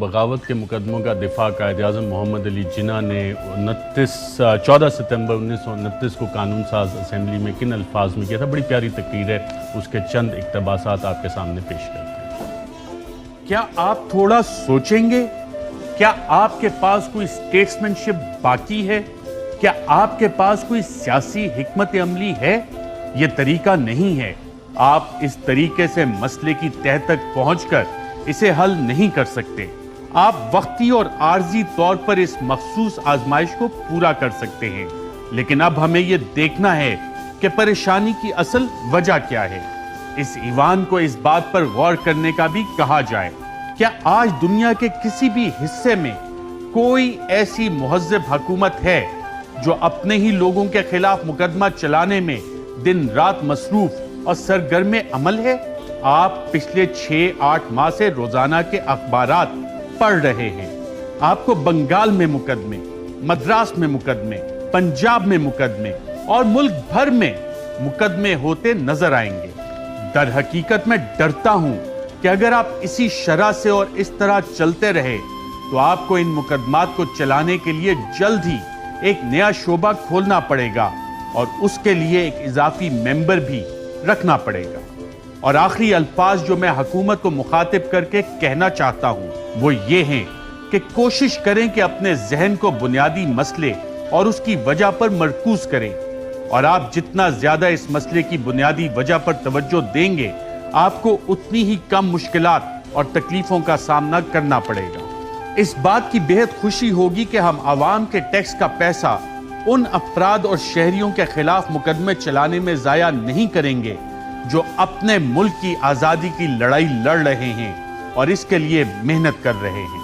बगावत के मुकदमों का दिफा कायद-ए-आज़म मोहम्मद अली जिन्ना ने 14 सितंबर 1929 को कानून साज असेंबली में किन अल्फाज में किया था। बड़ी प्यारी तकरीर है, उसके चंद इक़्तिबासात आपके सामने पेश करते हैं। क्या आप थोड़ा सोचेंगे? क्या आपके पास कोई स्टेट्समैनशिप बाकी है? क्या आपके पास कोई सियासी हिकमत अमली है? ये तरीका नहीं है। आप इस तरीके से मसले की तह तक पहुंचकर इसे हल नहीं कर सकते। आप वक्ती और आर्जी तौर पर इस मखसूस आजमाइश को पूरा कर सकते हैं, लेकिन अब हमें यह देखना है कि परेशानी की असल वजह क्या है। इस ईवान को इस बात पर गौर करने का भी कहा जाए, क्या आज दुनिया के किसी भी हिस्से में कोई ऐसी मुहज़्ज़ब हुकूमत है जो अपने ही लोगों के खिलाफ मुकदमा चलाने में दिन रात मसरूफ और सरगर्म अमल है? आप पिछले 6-8 माह से रोजाना के अखबारात पढ़ रहे हैं। आपको बंगाल में मुकदमे, मद्रास में मुकदमे, पंजाब में मुकदमे और मुल्क भर में मुकदमे होते नजर आएंगे। दर हकीकत मैं डरता हूं कि अगर आप इसी शरह से और इस तरह चलते रहे तो आपको इन मुकदमात को चलाने के लिए जल्द ही एक नया शोबा खोलना पड़ेगा और उसके लिए एक इजाफी मेंबर भी रखना पड़ेगा। और आखिरी अल्फाज जो मैं हुकूमत को मुखातिब करके कहना चाहता हूं वो ये हैं कि कोशिश करें कि अपने जहन को बुनियादी मसले और उसकी वजह पर मरकूज करें, और आप जितना ज्यादा इस मसले की बुनियादी वजह पर तवज्जो देंगे आपको उतनी ही कम मुश्किलात और तकलीफों का सामना करना पड़ेगा। इस बात की बेहद खुशी होगी कि हम आवाम के टैक्स का पैसा उन अफराद और शहरियों के खिलाफ मुकदमे चलाने में जाया नहीं करेंगे जो अपने मुल्क की आजादी की लड़ाई लड़ रहे हैं और इसके लिए मेहनत कर रहे हैं।